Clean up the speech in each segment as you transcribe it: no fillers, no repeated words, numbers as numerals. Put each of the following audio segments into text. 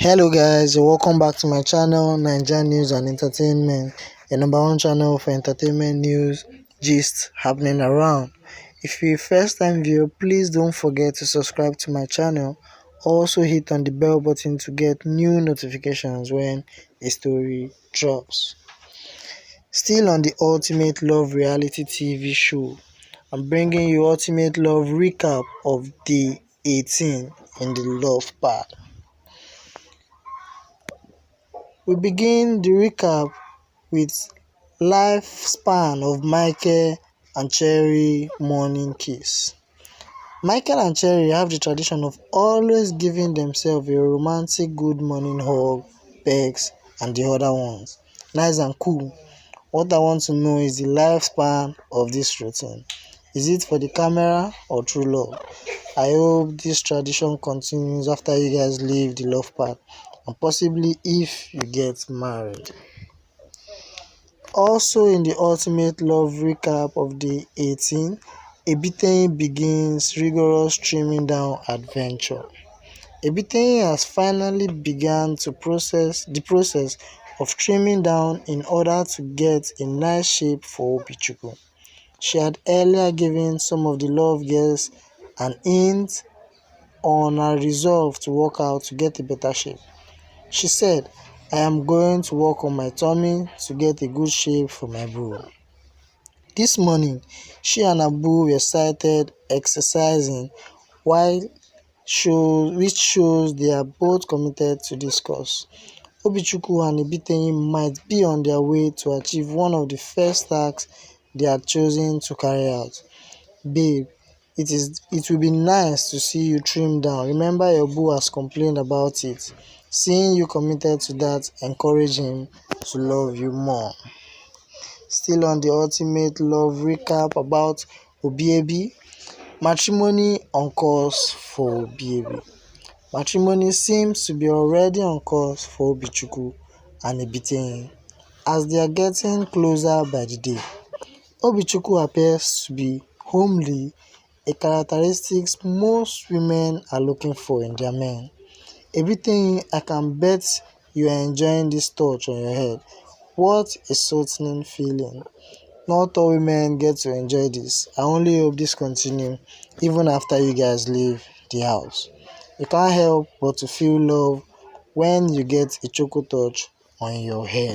Hello guys, welcome back to my channel Naija News and Entertainment, your number one channel for entertainment news gist happening around. If you're a first time viewer, please don't forget to subscribe to my channel. Also hit on the bell button to get new notifications when a story drops. Still on the Ultimate Love reality TV show, I'm bringing you Ultimate Love recap of day 18 in the love part. We begin the recap with lifespan of Michael and Cherry morning kiss. Michael and Cherry have the tradition of always giving themselves a romantic good morning hug, pegs, and the other ones. Nice and cool. What I want to know is the lifespan of this routine. Is it for the camera or true love? I hope this tradition continues after you guys leave the love part and possibly if you get married. Also in the Ultimate Love recap of day 18, Ebitenyi begins rigorous trimming down adventure. Ebitenyi has finally begun the process of trimming down in order to get a nice shape for Obichukwu. She had earlier given some of the love girls an hint on her resolve to work out to get a better shape. She said, "I am going to work on my tummy to get a good shape for my boo." This morning, she and her boo were sighted exercising, which shows they are both committed to this cause. Obichukwu and Ebitenyi might be on their way to achieve one of the first tasks they had chosen to carry out. Babe, it will be nice to see you trim down. Remember your boo has complained about it. Seeing you committed to that encourage him to love you more. Still on the Ultimate Love recap about Obiebi, matrimony on course for Obiebi. Matrimony seems to be already on course for Obichukwu and Ebitenyi as they are getting closer by the day. Obichukwu appears to be homely, a characteristic most women are looking for in their men. Ebitenyi, I can bet you are enjoying this touch on your head. What a soothing feeling. Not all women get to enjoy this. I only hope this continues even after you guys leave the house. You can't help but to feel love when you get a choco touch on your hair.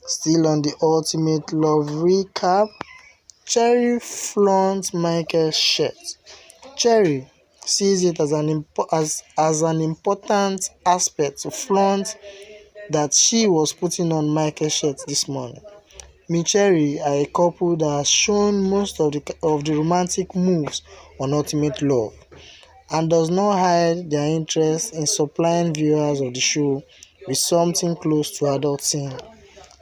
Still on the Ultimate Love recap, Cherry flaunts Michael's shirt. Cherry sees it as an important aspect to flaunt that she was putting on Michael's shirt this morning. Me Cherry are a couple that has shown most of the romantic moves on Ultimate Love and does not hide their interest in supplying viewers of the show with something close to adult scene.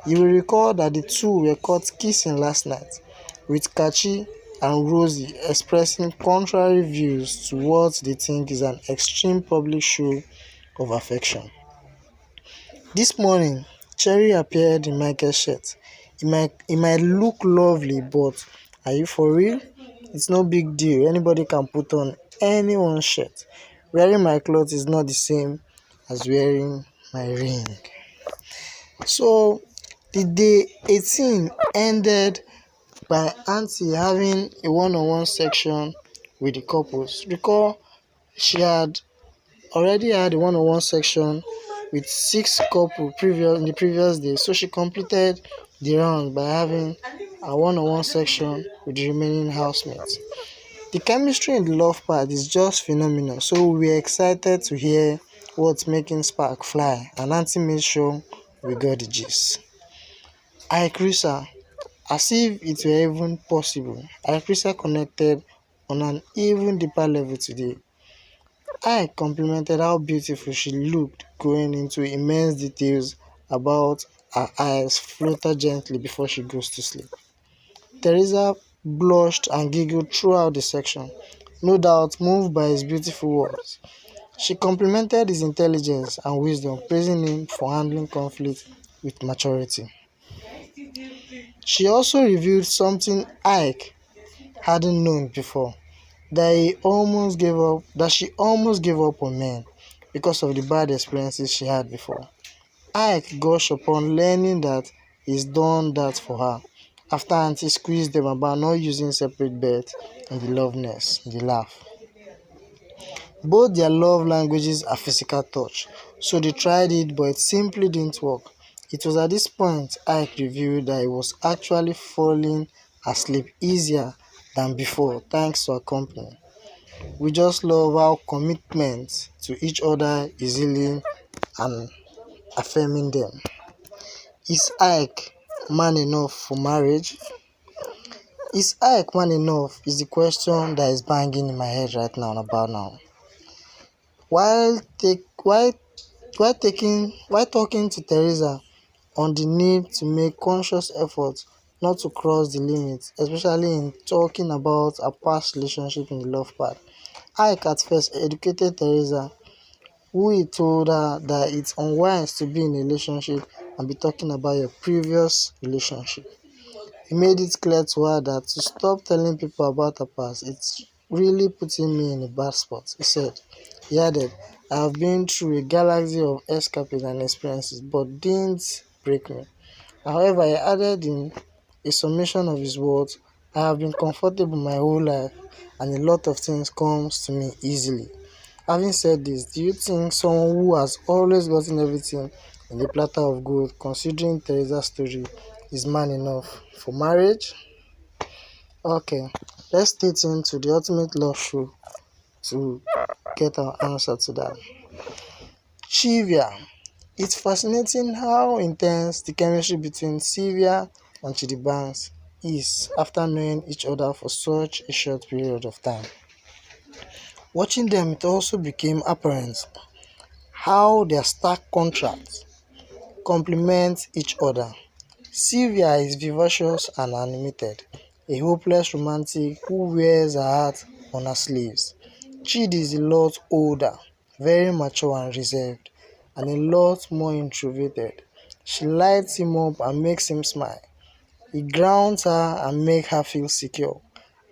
You will recall that the two were caught kissing last night, with Kachi and Rosie expressing contrary views to what they think is an extreme public show of affection. This morning, Cherry appeared in Michael's shirt. It might look lovely, but are you for real? It's no big deal. Anybody can put on anyone's shirt. Wearing my clothes is not the same as wearing my ring. So, the day 18 ended by Aunty having a one-on-one section with the couples. Recall, she had already had a one-on-one section with 6 couples in the previous day, so she completed the round by having a one-on-one section with the remaining housemates. The chemistry in the love part is just phenomenal, so we're excited to hear what's making spark fly, and Aunty made sure we got the gist. Iyke, as if it were even possible, Iyke connected on an even deeper level today. I complimented how beautiful she looked, going into immense details about her eyes flutter gently before she goes to sleep. Teresa blushed and giggled throughout the section, no doubt moved by his beautiful words. She complimented his intelligence and wisdom, praising him for handling conflict with maturity. She also revealed something Ike hadn't known before, that she almost gave up on men because of the bad experiences she had before. Ike gushed upon learning that he's done that for her after Aunty squeezed them about not using separate beds and the love nest, the laugh. Both their love languages are physical touch, so they tried it but it simply didn't work. It was at this point Ike revealed that he was actually falling asleep easier than before thanks to her company. We just love how commitment to each other is healing and affirming them. Is Ike man enough for marriage? Is Ike man enough is the question that is banging in my head right now and about now. While take while talking to Teresa on the need to make conscious efforts not to cross the limits, especially in talking about a past relationship in the love part, Ike at first educated Teresa, who he told her that it's unwise to be in a relationship and be talking about your previous relationship. He made it clear to her that to stop telling people about her past, it's really putting me in a bad spot. He added, I have been through a galaxy of escapades and experiences, but didn't break me. However, he added in a summation of his words, I have been comfortable my whole life and a lot of things comes to me easily. Having said this, do you think someone who has always gotten everything in a platter of gold, considering Teresa's story, is man enough for marriage? Okay, let's stay tuned to the Ultimate Love Show to get our answer to that. Chivia. It's fascinating how intense the chemistry between Sylvia and Chidi Banks is after knowing each other for such a short period of time. Watching them, it also became apparent how their stark contrasts complement each other. Sylvia is vivacious and animated, a hopeless romantic who wears her heart on her sleeves. Chidi is a lot older, very mature and reserved, and a lot more introverted. She lights him up and makes him smile. He grounds her and makes her feel secure.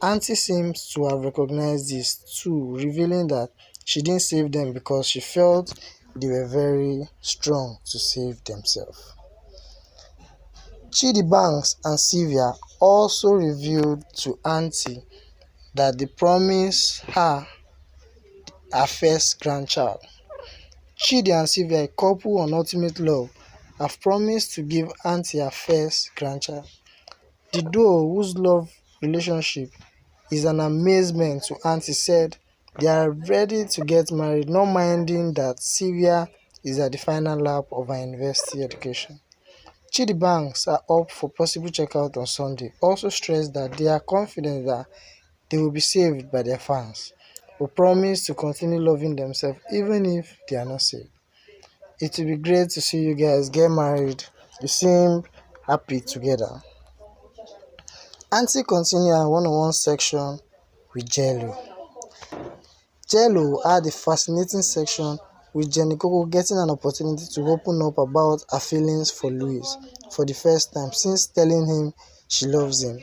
Aunty seems to have recognized this too, revealing that she didn't save them because she felt they were very strong to save themselves. Chidi Banks and Sylvia also revealed to Aunty that they promised her first grandchild. Chidi and Sylvia, a couple on Ultimate Love, have promised to give Aunty her first grandchild. The duo, whose love relationship is an amazement to Aunty, said they are ready to get married, not minding that Sylvia is at the final lap of her university education. Chidi Banks are up for possible checkout on Sunday, also stressed that they are confident that they will be saved by their fans, who promise to continue loving themselves even if they are not saved. It will be great to see you guys get married. You seem happy together. Aunty continued her one-on-one section with Jello. Jello had a fascinating section with Jenny Coco getting an opportunity to open up about her feelings for Louis for the first time since telling him she loves him.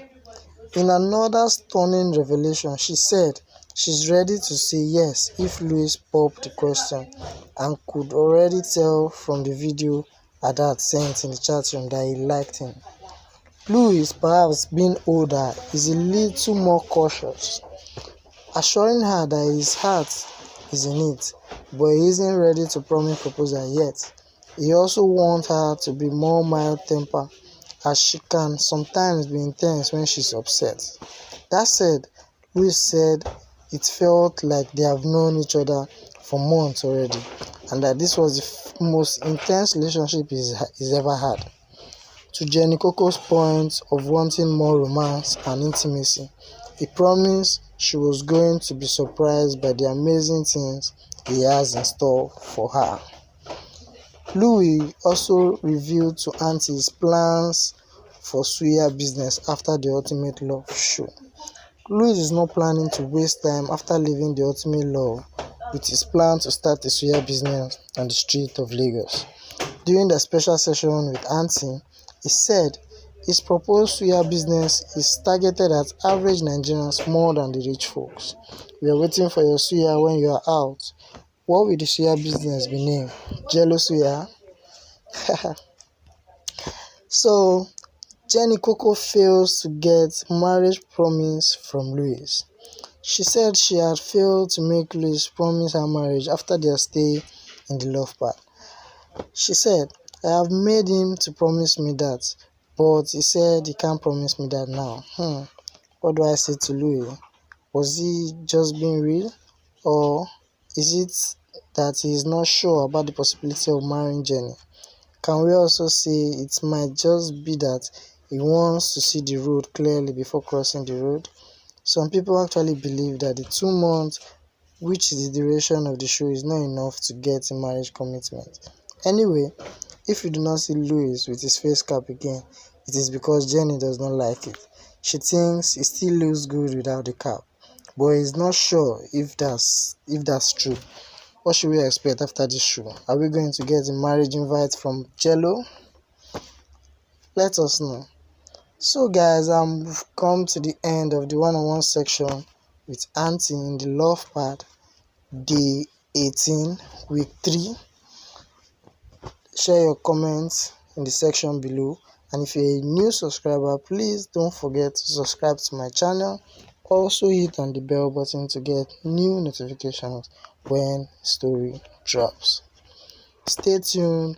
In another stunning revelation, she said she's ready to say yes if Louis popped the question and could already tell from the video her dad sent in the chat room that he liked him. Louis, perhaps being older, is a little more cautious, assuring her that his heart is in it, but he isn't ready to promise proposal yet. He also wants her to be more mild-tempered, as she can sometimes be intense when she's upset. That said, Louis said it felt like they have known each other for months already, and that this was the most intense relationship he's ever had. To Jenny Coco's point of wanting more romance and intimacy, he promised she was going to be surprised by the amazing things he has in store for her. Louis also revealed to Aunty his plans for Suya business after the Ultimate Love show. Louis is not planning to waste time after leaving the Ultimate Love with his plan to start a Suya business on the street of Lagos. During the special session with Aunty, he said his proposed suya business is targeted at average Nigerians more than the rich folks. We are waiting for your suya when you are out. What will the suya business be named? Jello suya? So, Jenny Coco fails to get marriage promise from Louis. She said she had failed to make Louis promise her marriage after their stay in the love park. She said, I have made him to promise me that, but he said he can't promise me that now. What do I say to Louis? Was he just being real? Or is it that he is not sure about the possibility of marrying Jenny? Can we also say it might just be that he wants to see the road clearly before crossing the road? Some people actually believe that the 2 months, which is the duration of the show, is not enough to get a marriage commitment. Anyway, if you do not see Louis with his face cap again, it is because Jenny does not like it. She thinks he still looks good without the cap, but is not sure if that's true. What should we expect after this show? Are we going to get a marriage invite from Jello? Let us know. So guys, we've come to the end of the one-on-one section with Aunty in the love part, day 18, week 3. Share your comments in the section below, and if you're a new subscriber, please don't forget to subscribe to my channel. Also hit on the bell button to get new notifications when story drops. Stay tuned